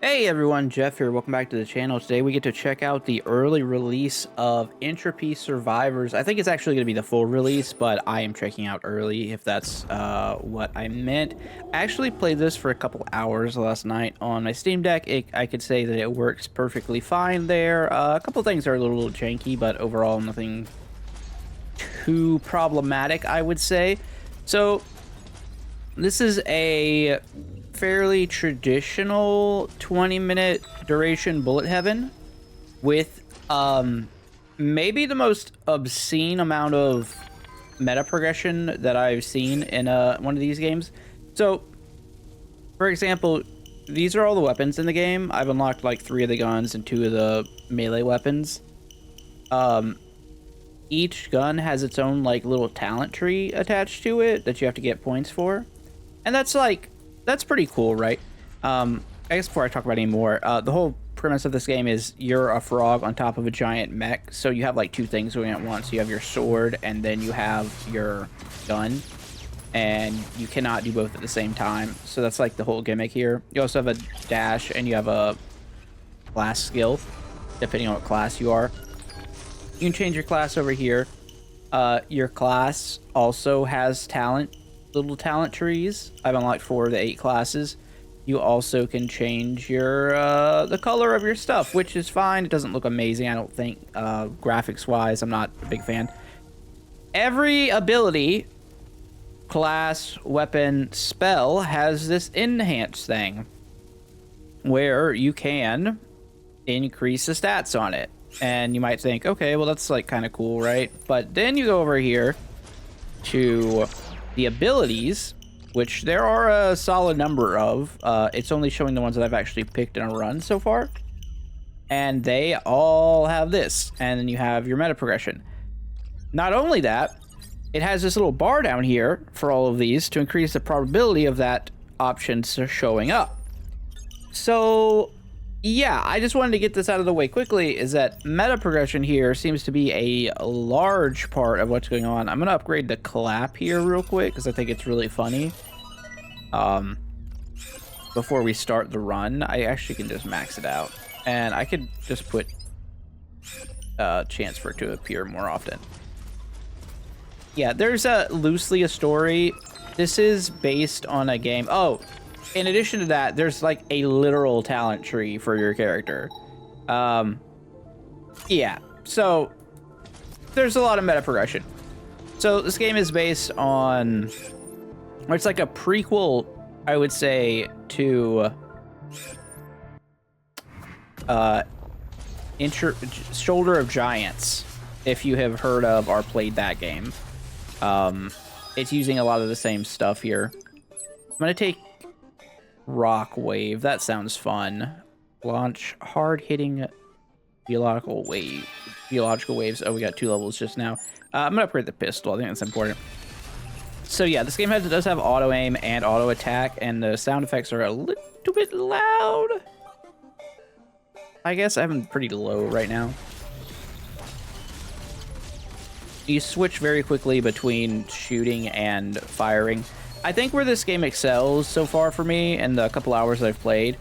Hey everyone, Jeff here. Welcome back to the channel. Today we get to check out the early release of Entropy Survivors. I think it's actually going to be the full release, but I am checking out early if that's what I meant. I actually played this for a couple hours last night on my Steam Deck. I could say that it works perfectly fine there. A couple things are a little janky, but overall nothing too problematic, I would say. So this is a fairly traditional 20-minute duration bullet heaven with maybe the most obscene amount of meta progression that I've seen in one of these games. So, for example, these are all the weapons in the game. I've unlocked like 3 of the guns and 2 of the melee weapons. Each gun has its own like little talent tree attached to it that you have to get points for. And that's pretty cool, right? I guess before I talk about any more, the whole premise of this game is you're a frog on top of a giant mech, so you have like 2 things going at once. You have your sword, and then you have your gun, and you cannot do both at the same time. So that's like the whole gimmick here. You also have a dash, and you have a class skill, depending on what class you are. You can change your class over here. Your class also has little talent trees. I've unlocked 4 of the 8 classes. You also can change your the color of your stuff, which is fine. It doesn't look amazing, I don't think, graphics wise. I'm not a big fan. Every ability, class, weapon, spell has this enhance thing where you can increase the stats on it. And you might think, okay, well that's like kind of cool, right? But then you go over here to the abilities, which there are a solid number of. It's only showing the ones that I've actually picked in a run so far. And they all have this. And then you have your meta progression. Not only that, it has this little bar down here for all of these to increase the probability of that option showing up. So yeah, I just wanted to get this out of the way quickly, is that meta progression here seems to be a large part of what's going on. I'm going to upgrade the clap here real quick because I think it's really funny. Before we start the run, I actually can just max it out. And I could just put chance for it to appear more often. Yeah, there's loosely a story. This is based on a game. Oh, in addition to that, there's like a literal talent tree for your character. Yeah, so there's a lot of meta progression. So this game is based on, or it's like a prequel, I would say, to Shoulder of Giants, if you have heard of or played that game. It's using a lot of the same stuff here. I'm gonna take Rock Wave. That sounds fun. Launch hard-hitting biological waves. Oh, we got 2 levels just now. I'm gonna upgrade the pistol. I think that's important. So yeah, this game does have auto aim and auto attack, and the sound effects are a little bit loud. I guess I have them pretty low right now. You switch very quickly between shooting and firing. I think where this game excels so far for me in the couple hours I've played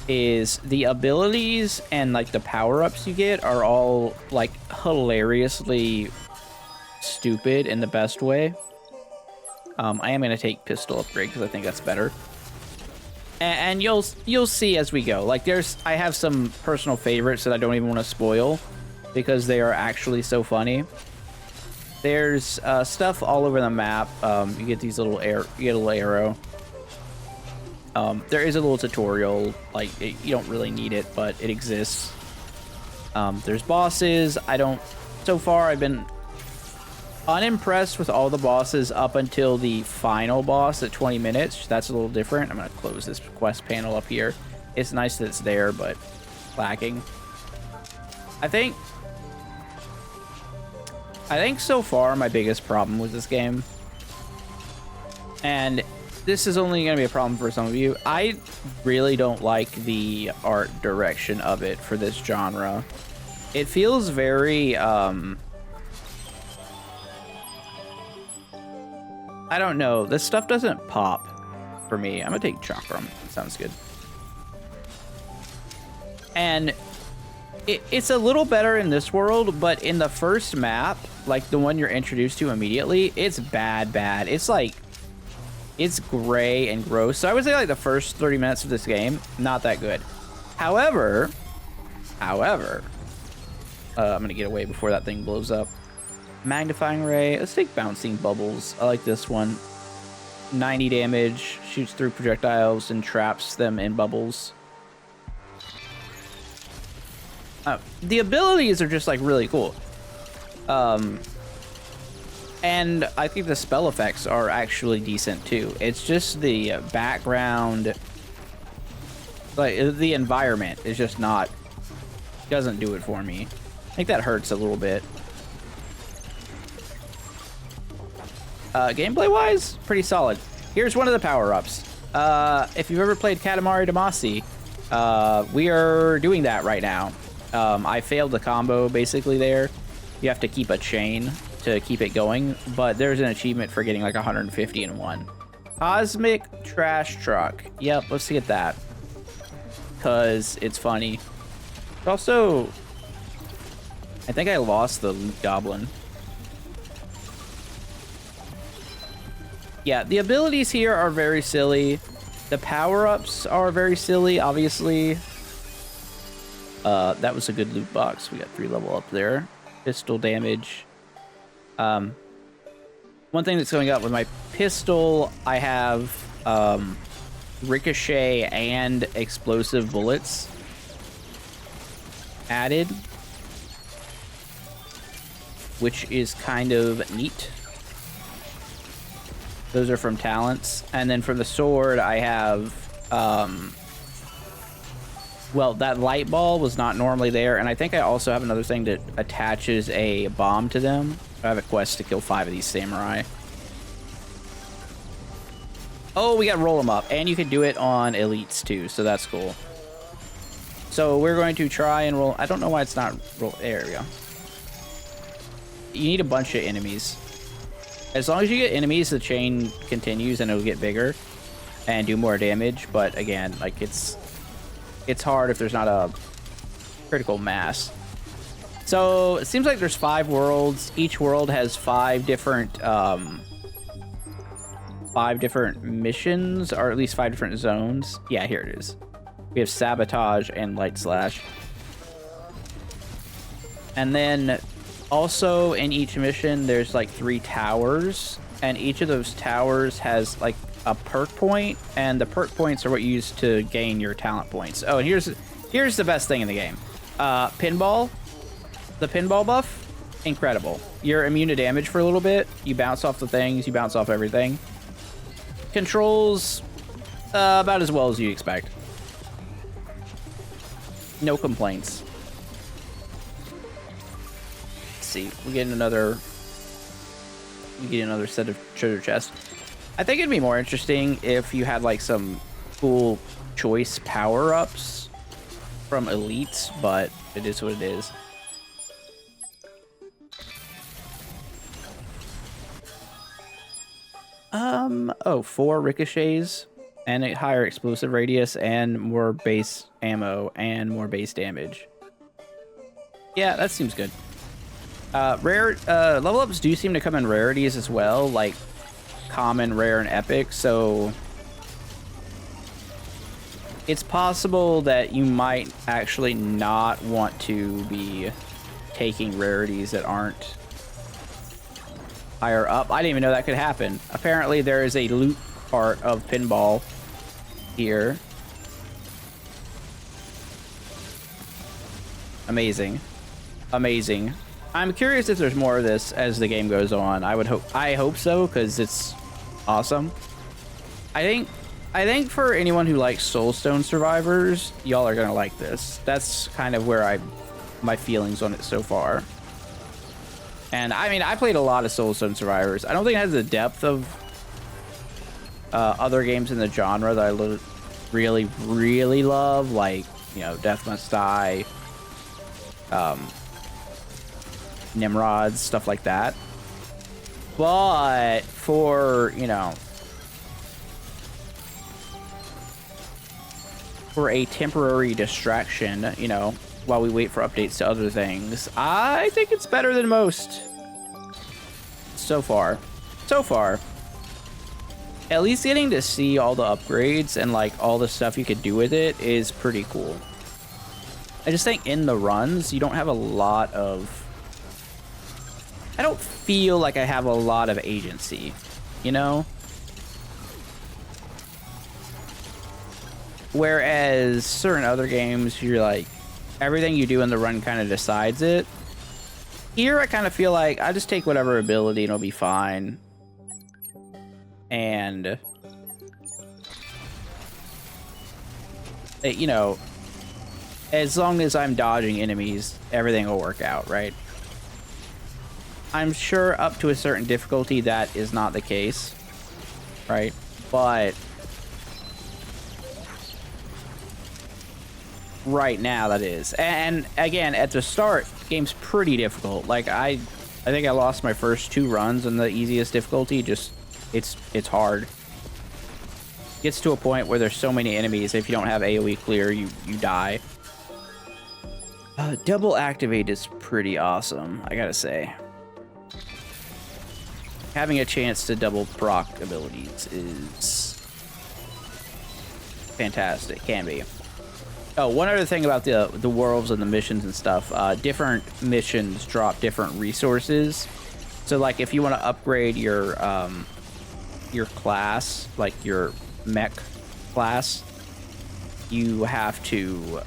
is the abilities and like the power-ups you get are all like hilariously stupid in the best way. I am going to take pistol upgrade because I think that's better. And you'll see as we go. Like I have some personal favorites that I don't even want to spoil because they are actually so funny. There's stuff all over the map. You get these little you get a little arrow. There is a little tutorial. Like you don't really need it, but it exists. There's bosses. So far I've been unimpressed with all the bosses up until the final boss at 20 minutes. That's a little different. I'm gonna close this quest panel up here. It's nice that it's there, but lacking. I think so far my biggest problem with this game, and this is only going to be a problem for some of you, I really don't like the art direction of it for this genre. It feels very, I don't know, this stuff doesn't pop for me. I'm going to take Chakram. Sounds good. And it's a little better in this world, but in the first map, like the one you're introduced to immediately, it's bad. It's like, it's gray and gross. So I would say like the first 30 minutes of this game, not that good. However, I'm gonna get away before that thing blows up. Magnifying ray, let's take bouncing bubbles. I like this one. 90 damage, shoots through projectiles and traps them in bubbles. The abilities are just like really cool. And I think the spell effects are actually decent too. It's just the background, like the environment is just not, doesn't do it for me. I think that hurts a little bit. Gameplay wise, pretty solid. Here's one of the power-ups. If you've ever played Katamari Damacy, we are doing that right now. I failed the combo basically there. You have to keep a chain to keep it going, but there's an achievement for getting like 150 in one. Cosmic Trash Truck. Yep, let's get that. Because it's funny. Also, I think I lost the Loot Goblin. Yeah, the abilities here are very silly. The power-ups are very silly, obviously. That was a good loot box. We got 3 level up there. Pistol damage. One thing that's going up with my pistol, I have ricochet and explosive bullets added, which is kind of neat. Those are from talents. And then from the sword, I have, well, that light ball was not normally there. And I think I also have another thing that attaches a bomb to them. I have a quest to kill 5 of these samurai. Oh, we got roll them up. And you can do it on elites too, so that's cool. So we're going to try and roll. I don't know why it's not roll. There we go. You need a bunch of enemies. As long as you get enemies, the chain continues and it'll get bigger and do more damage. But again, like it's hard if there's not a critical mass. So it seems like there's 5 worlds. Each world has 5 different missions, or at least 5 different zones. Yeah, here it is. We have sabotage and light slash. And then also in each mission, there's like 3 towers, and each of those towers has like a perk point, and the perk points are what you use to gain your talent points. Oh, and here's the best thing in the game. Pinball. The pinball buff, incredible. You're immune to damage for a little bit. You bounce off the things, you bounce off everything. Controls about as well as you expect. No complaints. See, we get another set of treasure chests. I think it'd be more interesting if you had like some cool choice power-ups from elites, but it is what it is. Oh, 4 ricochets and a higher explosive radius and more base ammo and more base damage. Yeah, that seems good. Rare level ups do seem to come in rarities as well, like common, rare, and epic, so it's possible that you might actually not want to be taking rarities that aren't higher up. I didn't even know that could happen. Apparently there is a loot part of pinball here. Amazing. Amazing. I'm curious if there's more of this as the game goes on. I hope so, because it's awesome. I think for anyone who likes Soulstone Survivors, y'all are gonna like this. That's kind of where my feelings on it so far. And I mean, I played a lot of Soulstone Survivors. I don't think it has the depth of other games in the genre that I really, really love, like, you know, Death Must Die, Nimrods, stuff like that. But for, you know, for a temporary distraction, you know, while we wait for updates to other things, I think it's better than most. So far. So far. At least getting to see all the upgrades and, like, all the stuff you could do with it is pretty cool. I just think in the runs, you don't have a lot of... I don't feel like I have a lot of agency, you know? Whereas certain other games, you're like, everything you do in the run kind of decides it. Here, I kind of feel like I just take whatever ability and it'll be fine. And, you know, as long as I'm dodging enemies, everything will work out, right? I'm sure up to a certain difficulty that is not the case, right? But right now that is. And again, at the start, game's pretty difficult. Like I think I lost my first 2 runs on the easiest difficulty. Just it's hard. Gets to a point where there's so many enemies, if you don't have AoE clear, you die. Double activate is pretty awesome, I gotta say. Having a chance to double proc abilities is fantastic. Can be. Oh, one other thing about the worlds and the missions and stuff. Different missions drop different resources. So, like, if you want to upgrade your class, like your mech class, you have to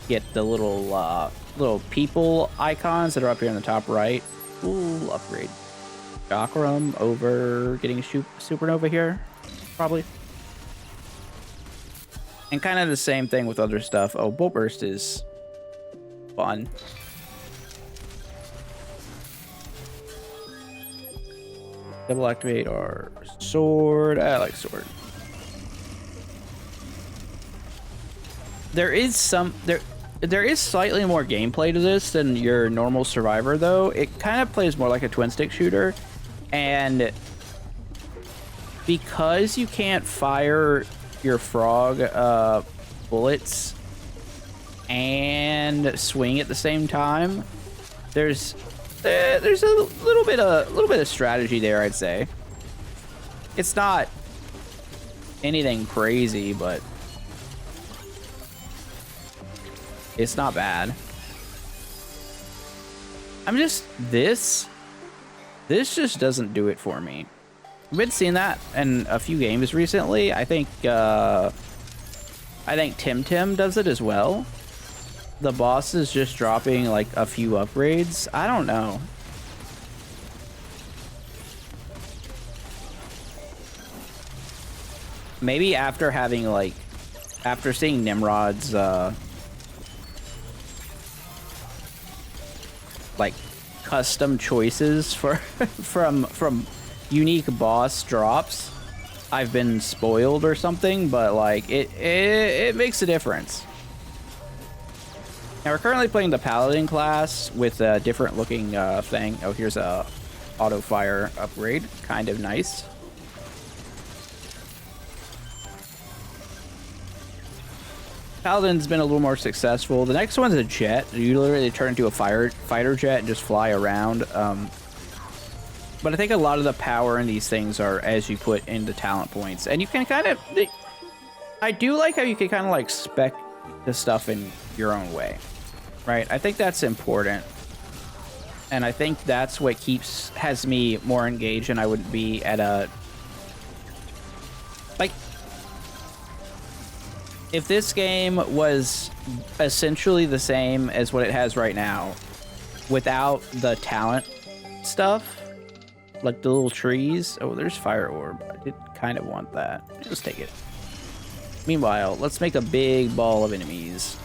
get the little people icons that are up here in the top right. Cool upgrade. Chakram over getting supernova here, probably. And kind of the same thing with other stuff. Oh, Bolt Burst is fun. Double activate our sword. I like sword. There is slightly more gameplay to this than your normal Survivor, though. It kind of plays more like a twin-stick shooter. And because you can't fire your frog bullets and swing at the same time, there's a little bit of strategy there, I'd say. It's not anything crazy, but it's not bad. I'm just this just doesn't do it for me. I've been seeing that in a few games recently. I think Tim does it as well. The boss is just dropping like a few upgrades. I don't know. Maybe after seeing Nimrod's like custom choices for from unique boss drops, I've been spoiled or something, but like it makes a difference. Now we're currently playing the Paladin class with a different looking thing. Oh, here's a auto fire upgrade, kind of nice. Paladin's been a little more successful. The next one's a jet. You literally turn into a fighter jet and just fly around. But I think a lot of the power in these things are as you put in the talent points. And you can kind of... I do like how you can kind of like spec the stuff in your own way. Right? I think that's important. And I think that's what has me more engaged than I would be at a... Like... If this game was essentially the same as what it has right now, without the talent stuff, like the little trees. Oh, there's fire orb. I did kind of want that. Let's take it. Meanwhile, let's make a big ball of enemies.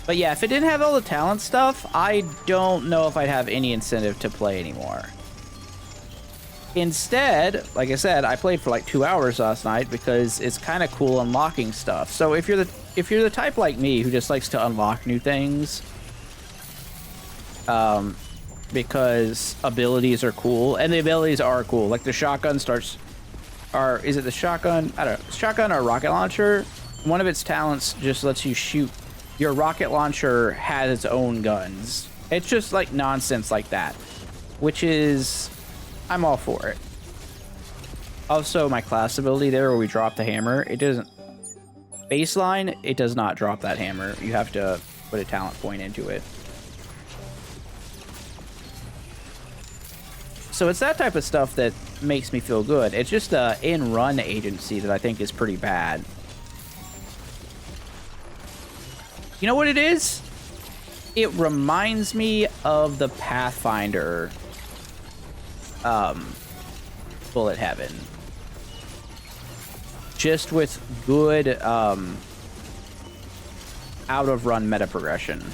But yeah, if it didn't have all the talent stuff, I don't know if I'd have any incentive to play anymore. Instead, like I said, I played for like 2 hours last night because it's kind of cool unlocking stuff. So if you're the type like me who just likes to unlock new things, because abilities are cool, and the abilities are cool. Like the shotgun starts or is it the shotgun? I don't know. Shotgun or rocket launcher. One of its talents just lets you shoot. Your rocket launcher has its own guns. It's just like nonsense like that, which is, I'm all for it. Also, my class ability there where we drop the hammer, it doesn't, baseline, it does not drop that hammer. You have to put a talent point into it. So it's that type of stuff that makes me feel good. It's just the in-run agency that I think is pretty bad. You know what it is? It reminds me of the Pathfinder Bullet Heaven. Just with good out-of-run meta progression.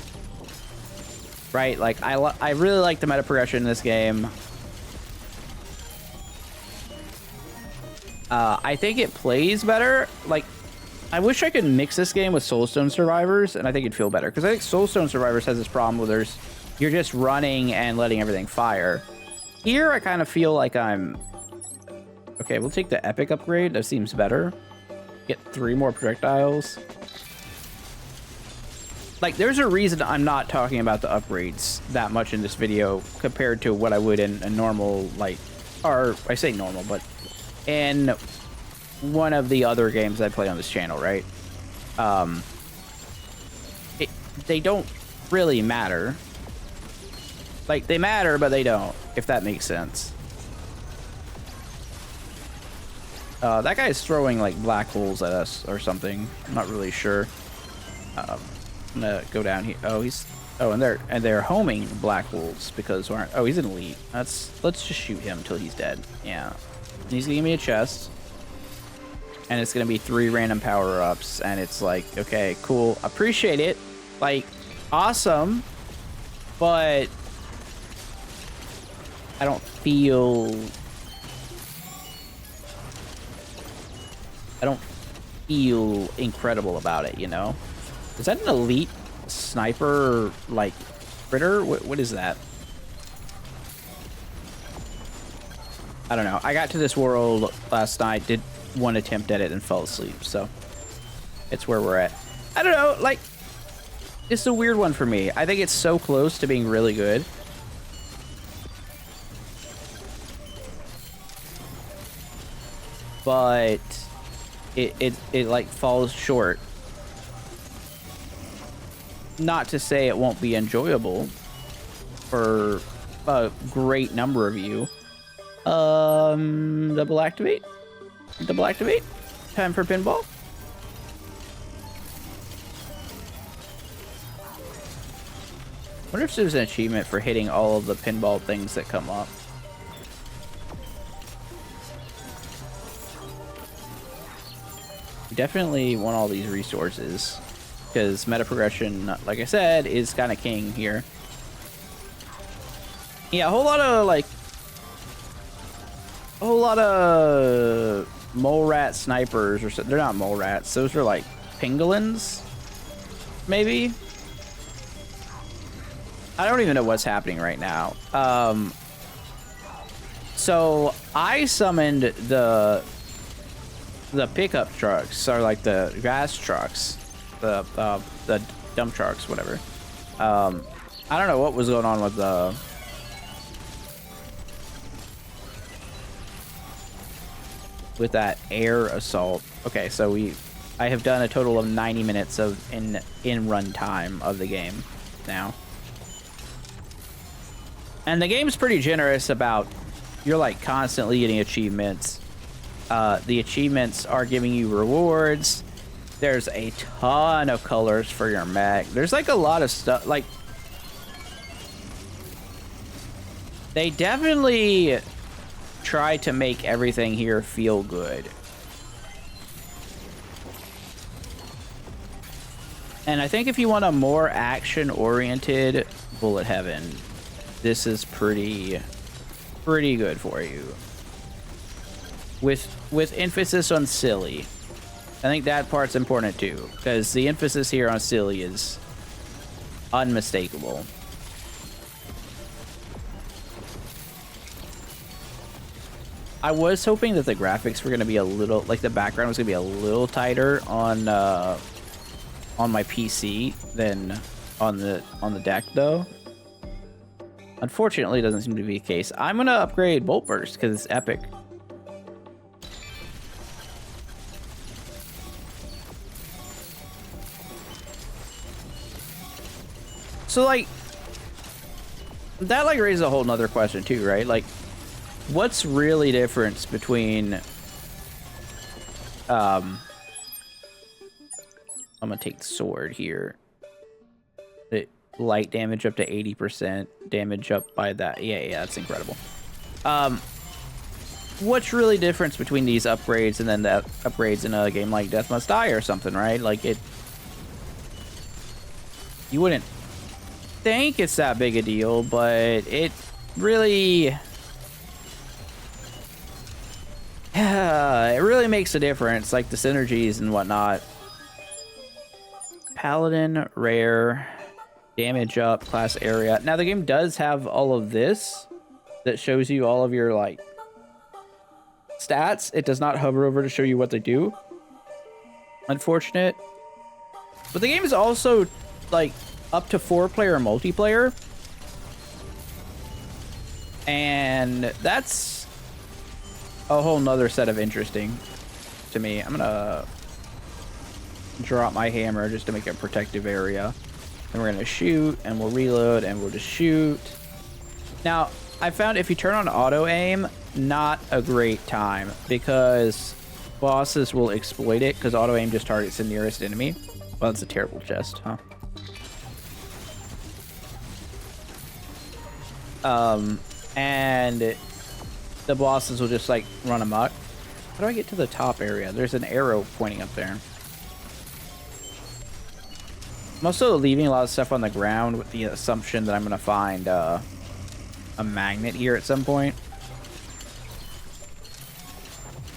Right? Like, I really like the meta progression in this game. I think it plays better. Like, I wish I could mix this game with Soulstone Survivors, and I think it'd feel better. Because I think Soulstone Survivors has this problem where you're just running and letting everything fire. Here, I kind of feel like I'm... Okay, we'll take the Epic upgrade. That seems better. Get 3 more projectiles. Like, there's a reason I'm not talking about the upgrades that much in this video compared to what I would in a normal, like... Or, I say normal, but... in one of the other games I play on this channel, right? They don't really matter. Like, they matter, but they don't, if that makes sense. That guy's throwing, like, black holes at us or something. I'm not really sure. I'm gonna go down here. Oh, he's... Oh, and they're homing black holes because... Oh, he's an elite. Let's just shoot him until he's dead. Yeah. He's gonna give me a chest, and it's gonna be 3 random power-ups, and it's like, okay, cool, appreciate it, like, awesome, but I don't feel incredible about it, you know? Is that an elite sniper, like, critter? What is that? I don't know. I got to this world last night, did 1 attempt at it, and fell asleep, so it's where we're at. I don't know, like, it's a weird one for me. I think it's so close to being really good. But it like falls short. Not to say it won't be enjoyable for a great number of you. Double activate. Double activate. Time for pinball. Wonder if there's an achievement for hitting all of the pinball things that come up. We definitely want all these resources because meta progression, like I said, is kind of king here. Yeah, a whole lot of mole rat snipers, or they're not mole rats. Those are like pangolins, maybe. I don't even know what's happening right now. So I summoned the pickup trucks, or like the gas trucks, the dump trucks, whatever. I don't know what was going on with the. With that air assault. Okay, so I have done a total of 90 minutes of in run time of the game now. And the game's pretty generous about, you're like constantly getting achievements. The achievements are giving you rewards. There's a ton of colors for your mech. There's like a lot of stuff, like they definitely try to make everything here feel good. And I think if you want a more action-oriented Bullet Heaven, this is pretty good for you. With emphasis on silly. I think that part's important too, because the emphasis here on silly is unmistakable. I was hoping that the graphics were gonna be a little, like the background was gonna be a little tighter on my PC than on the deck though. Unfortunately, it doesn't seem to be the case. I'm gonna upgrade Bolt Burst because it's epic. So like that like raises a whole nother question too, right? Like, what's really difference between I'm gonna take the sword here. The light damage up to 80%, damage up by that. Yeah, that's incredible. What's really difference between these upgrades and then the upgrades in a game like Death Must Die or something, right? Like you wouldn't think it's that big a deal, but it really it really makes a difference, like the synergies and whatnot. Paladin, rare, damage up, class area. Now the game does have all of this that shows you all of your like stats. It does not hover over to show you what they do. Unfortunate. But the game is also like up to 4-player multiplayer. And that's a whole nother set of interesting to me. I'm gonna drop my hammer just to make a protective area. And we're gonna shoot and we'll reload and we'll just shoot. Now, I found if you turn on auto aim, not a great time because bosses will exploit it because auto aim just targets the nearest enemy. Well, that's a terrible chest, huh? And the bosses will just like run amok. How do I get to the top area? There's an arrow pointing up there. I'm also leaving a lot of stuff on the ground with the assumption that I'm gonna find a magnet here at some point.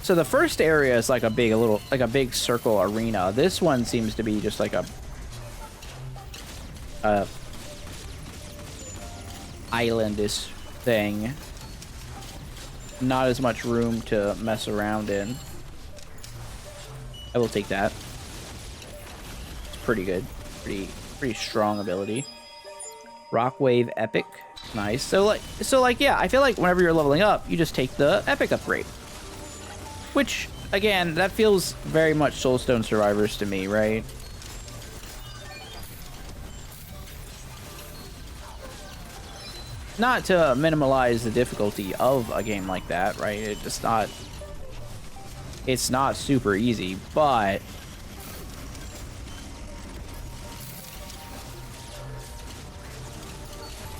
So the first area is like a big circle arena. This one seems to be just like a islandish thing. Not as much room to mess around in. I will take that. It's pretty good. Pretty strong ability. Rock Wave Epic. Nice. So like yeah, I feel like whenever you're leveling up, you just take the epic upgrade. Which again, that feels very much Soulstone Survivors to me, right? Not to minimalize the difficulty of a game like that, right? It's not super easy, but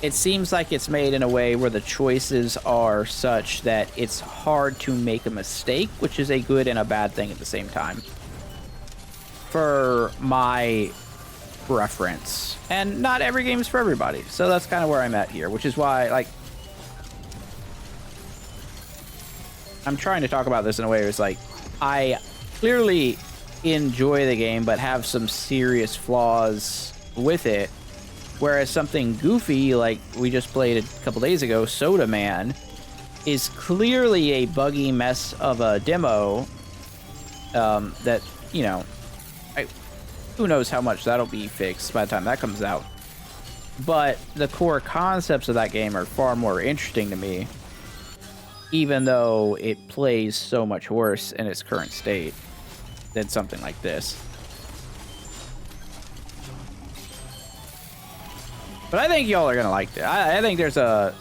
it seems like it's made in a way where the choices are such that it's hard to make a mistake, which is a good and a bad thing at the same time. For my preference. And not every game is for everybody. So that's kind of where I'm at here, which is why, like, I'm trying to talk about this in a way where it's like, I clearly enjoy the game, but have some serious flaws with it. Whereas something goofy, like we just played a couple days ago, Soda Man, is clearly a buggy mess of a demo that, you know, who knows how much that'll be fixed by the time that comes out. But the core concepts of that game are far more interesting to me, even though it plays so much worse in its current state than something like this. But I think y'all are gonna like it. I think there's a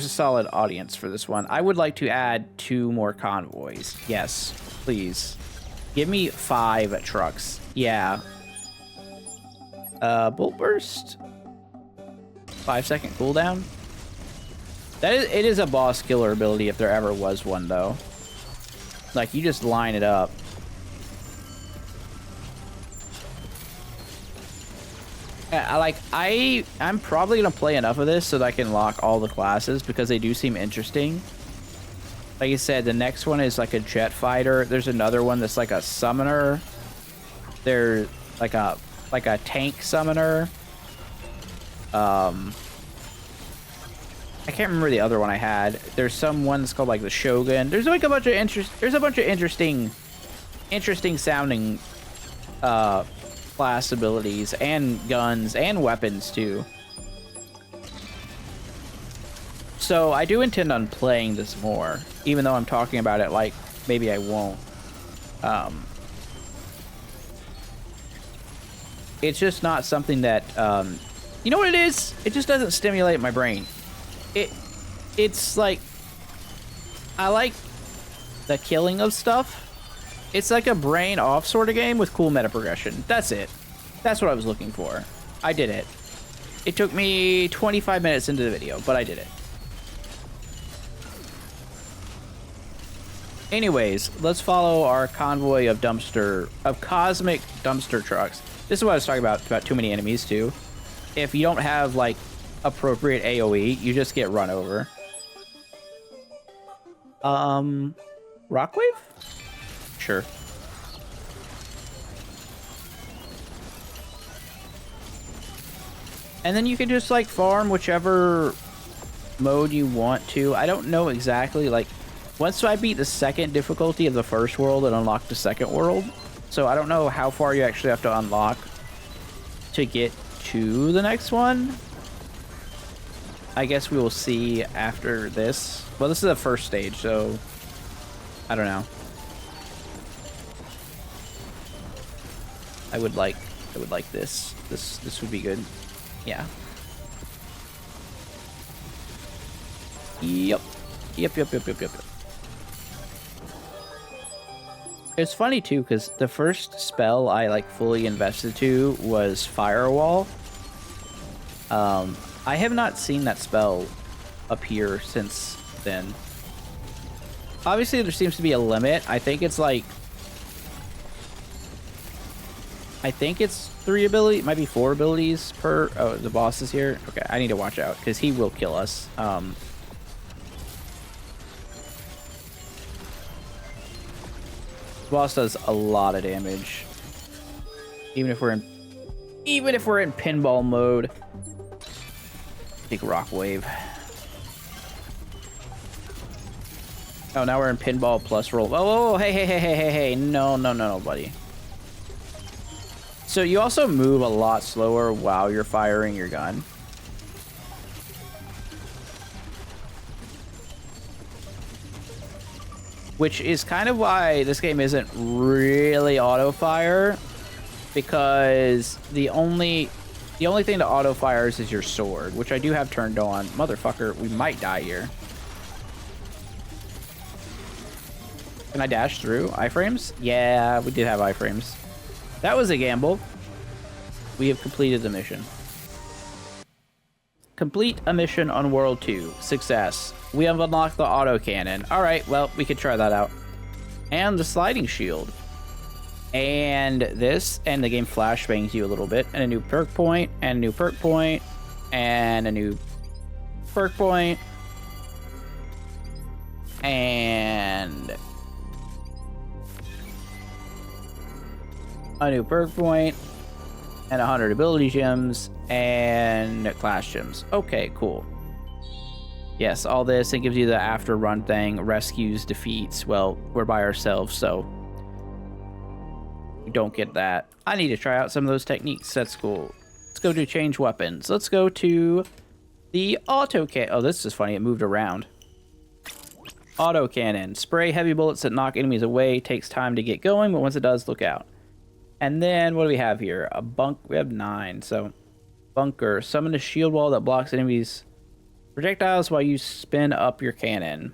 solid audience for this one. I would like to add 2 more convoys. Yes, please. Give me 5 trucks. Yeah. Bolt Burst. 5-second cooldown. It is a boss killer ability if there ever was one, though. Like, you just line it up. I'm probably gonna play enough of this so that I can lock all the classes because they do seem interesting. Like I said, the next one is like a jet fighter. There's another one that's like a summoner. There's like a tank summoner. I I can't remember the other one I had. There's some one that's called like the Shogun. There's like a bunch of interesting sounding class abilities and guns and weapons too. So I do intend on playing this more, even though I'm talking about it like maybe I won't. It's just not something that, you know what it is? It just doesn't stimulate my brain. It's like, I like the killing of stuff. It's like a brain off sort of game with cool meta progression. That's it. That's what I was looking for. I did it. It took me 25 minutes into the video, but I did it. Anyways, let's follow our convoy of cosmic dumpster trucks. This is what I was talking about too many enemies too. If you don't have like appropriate AoE, you just get run over. Rockwave? Sure. And then you can just like farm whichever mode you want to. I don't know exactly, like, once I beat the second difficulty of the first world, it unlocked the second world. So I don't know how far you actually have to unlock to get to the next one. I guess we will see after this. Well, this is the first stage, so I don't know. I would like this. This would be good. Yeah. Yep. Yep. It's funny too, because the first spell I like fully invested to was Firewall. I have not seen that spell appear since then. Obviously, there seems to be a limit. I think it's 3 abilities, might be 4 abilities per. Oh, the boss is here. Okay, I need to watch out because he will kill us. Boss does a lot of damage, even if we're in pinball mode. Big rock wave. Oh, now we're in pinball plus roll. Oh, hey, no, buddy. So you also move a lot slower while you're firing your gun. Which is kind of why this game isn't really auto-fire, because the only thing that auto-fires is your sword, which I do have turned on. Motherfucker, we might die here. Can I dash through iframes? Yeah, we did have iframes. That was a gamble. We have completed the mission. Complete a mission on World 2. Success. We have unlocked the autocannon. Alright, well, we could try that out. And the sliding shield. And this, and the game flashbangs you a little bit. And a new perk point, and a new perk point, and a new perk point. And a new perk point. And 100 ability gems. And class gems. Okay, cool. Yes, all this, it gives you the after run thing. Rescues, defeats. Well, we're by ourselves, so we don't get that. I need to try out some of those techniques. That's cool. Let's go to change weapons. Let's go to the auto cannon. Oh, this is funny. It moved around. Auto cannon. Spray heavy bullets that knock enemies away. Takes time to get going, but once it does, look out. And then what do we have here? A bunk. We have 9. So bunker. Summon a shield wall that blocks enemies' projectiles while you spin up your cannon.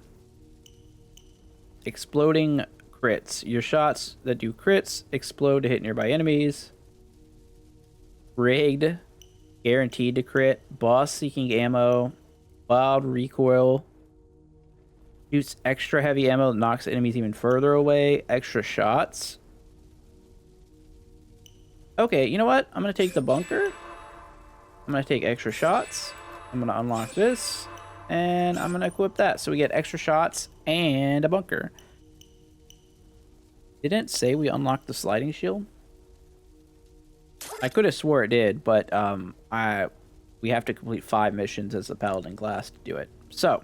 Exploding crits. Your shots that do crits explode to hit nearby enemies. Rigged. Guaranteed to crit. Boss seeking ammo. Wild recoil. Shoots extra heavy ammo that knocks enemies even further away. Extra shots. Okay, you know what? I'm going to take the bunker. I'm going to take extra shots. I'm going to unlock this. And I'm going to equip that. So we get extra shots and a bunker. Didn't it say we unlocked the sliding shield? I could have swore it did, but I we have to complete 5 missions as the paladin class to do it. So,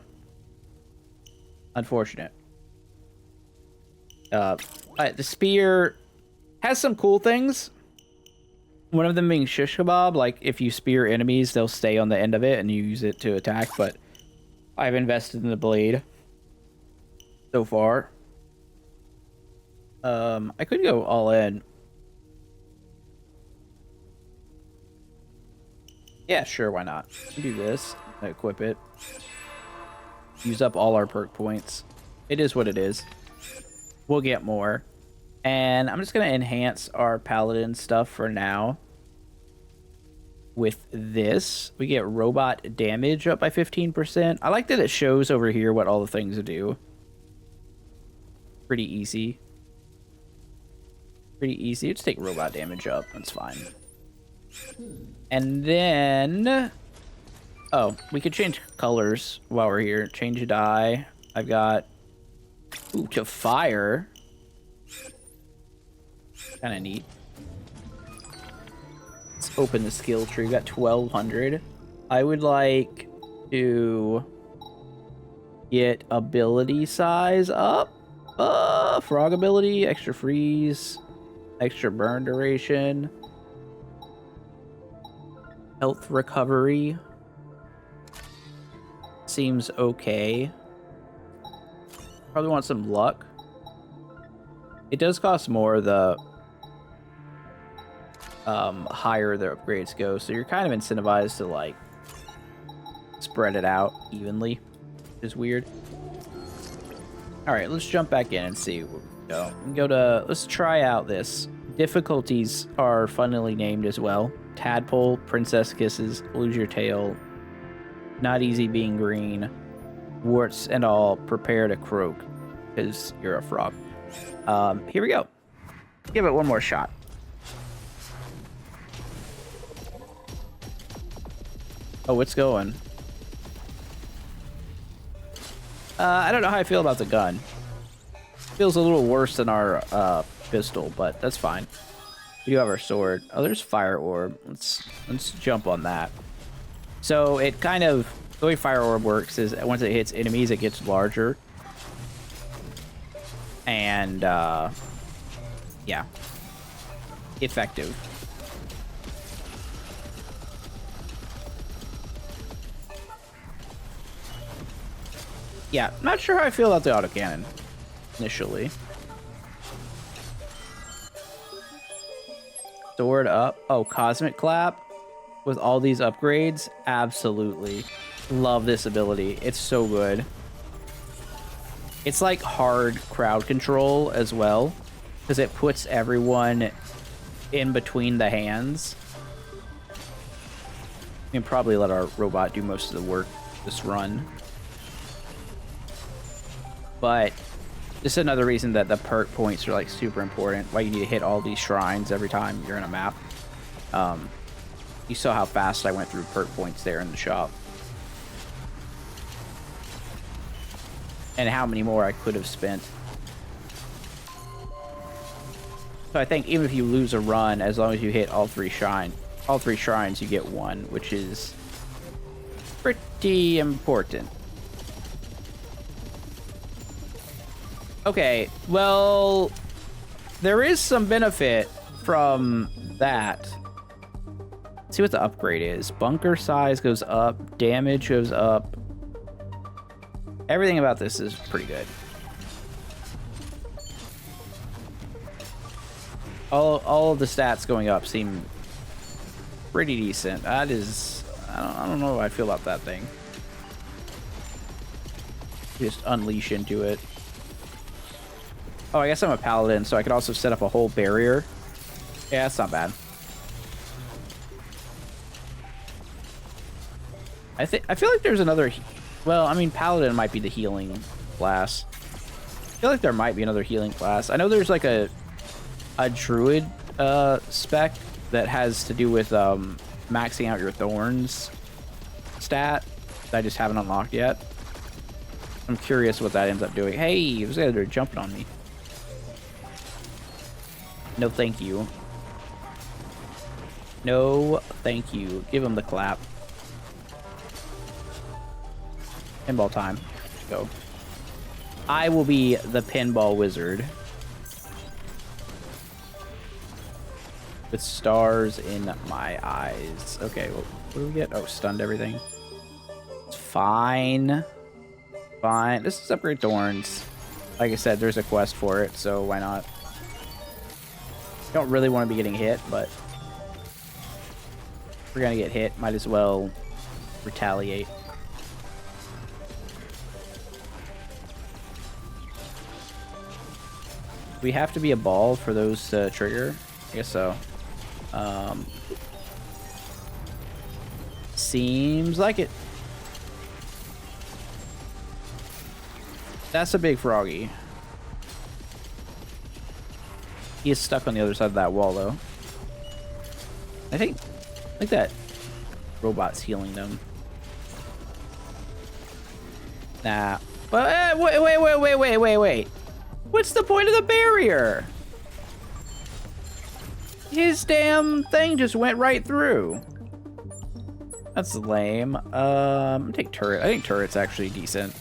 unfortunate. The spear has some cool things. One of them being shish kebab, like if you spear enemies, they'll stay on the end of it and you use it to attack, but I've invested in the blade so far. I could go all in. Yeah, sure, why not? Do this, equip it. Use up all our perk points. It is what it is. We'll get more. And I'm just going to enhance our paladin stuff for now. With this, we get robot damage up by 15%. I like that it shows over here what all the things do. Pretty easy. Pretty easy. Just take robot damage up. That's fine. And then... oh, we could change colors while we're here. Change a dye. I've got... ooh, to fire. Kind of neat. Let's open the skill tree. We got 1200. I would like to get ability size up. Frog ability, extra freeze, extra burn duration, health recovery. Seems okay. Probably want some luck. It does cost more the higher the upgrades go, so you're kind of incentivized to like spread it out evenly, which is weird. All right, let's jump back in and see where we go. We can go to, let's try out this. Difficulties are funnily named as well. Tadpole, Princess Kisses, Lose Your Tail, Not Easy Being Green, Warts and All, Prepare to Croak, because you're a frog. Here we go. Give it one more shot. Oh, it's going. I don't know how I feel about the gun. Feels a little worse than our pistol, but that's fine. We do have our sword. Oh, there's fire orb. Let's jump on that. So it kind of, the way fire orb works is once it hits enemies, it gets larger. And yeah, effective. Yeah, not sure how I feel about the autocannon initially. Sword up. Oh, Cosmic Clap with all these upgrades. Absolutely. Love this ability. It's so good. It's like hard crowd control as well, because it puts everyone in between the hands. We can probably let our robot do most of the work this run. But this is another reason that the perk points are like super important. Why you need to hit all these shrines every time you're in a map. You saw how fast I went through perk points there in the shop. And how many more I could have spent. So I think even if you lose a run, as long as you hit all three shrines, you get one, which is pretty important. Okay, well, there is some benefit from that. Let's see what the upgrade is. Bunker size goes up, damage goes up. Everything about this is pretty good. All of the stats going up seem pretty decent. That is, I don't know how I feel about that thing. Just unleash into it. Oh, I guess I'm a paladin, so I could also set up a whole barrier. Yeah, that's not bad. I feel like there's another... well, I mean, paladin might be the healing class. I feel like there might be another healing class. I know there's like a druid spec that has to do with maxing out your thorns stat that I just haven't unlocked yet. I'm curious what that ends up doing. Hey, those guys are jumping on me. No, thank you. No, thank you. Give him the clap. Pinball time. Let's go. I will be the pinball wizard. With stars in my eyes. Okay, well, what do we get? Oh, stunned everything. It's fine. Fine. This is upgrade thorns. Like I said, there's a quest for it, so why not? Don't really want to be getting hit, but if we're gonna get hit, might as well retaliate. We have to be a ball for those to trigger? I guess so. Seems like it. That's a big froggy. He is stuck on the other side of that wall, though. I think that robot's healing them. Nah. But wait. What's the point of the barrier? His damn thing just went right through. That's lame. I'm gonna take turret. I think turret's actually decent.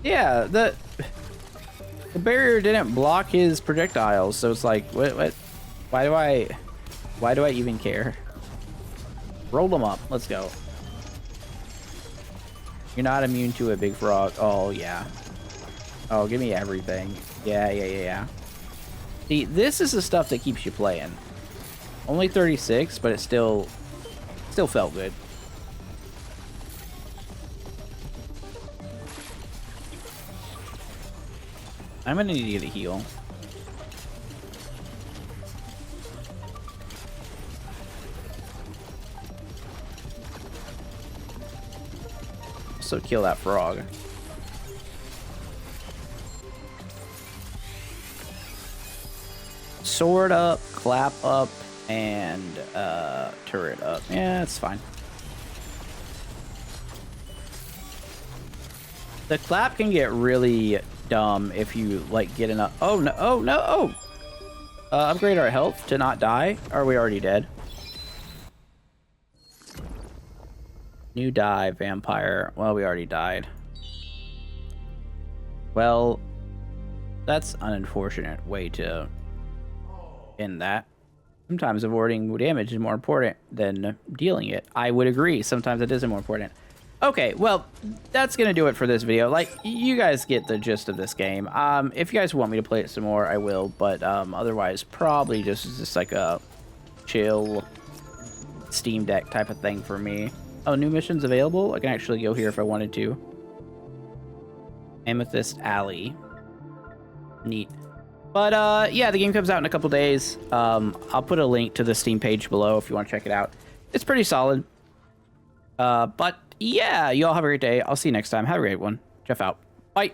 Yeah, the barrier didn't block his projectiles, so it's like, what? Why do I even care? Roll them up. Let's go. You're not immune to a big frog. Oh, yeah. Oh, give me everything. Yeah. See, this is the stuff that keeps you playing. Only 36, but it still felt good. I'm gonna need to get a heal. So kill that frog. Sword up, clap up, and turret up. Yeah, it's fine. The clap can get really dumb if you like get enough. Oh no! Oh no! Oh! Upgrade our health to not die. Are we already dead? New die, vampire. Well, we already died. Well, that's an unfortunate way to end that. Sometimes avoiding damage is more important than dealing it. I would agree. Sometimes it is more important. Okay, well, that's going to do it for this video. Like, you guys get the gist of this game. If you guys want me to play it some more, I will. But otherwise, probably just like a chill Steam Deck type of thing for me. Oh, new missions available? I can actually go here if I wanted to. Amethyst Alley. Neat. But, yeah, the game comes out in a couple days. I'll put a link to the Steam page below if you want to check it out. It's pretty solid. But, yeah, you all have a great day. I'll see you next time. Have a great one. Jeff out. Bye.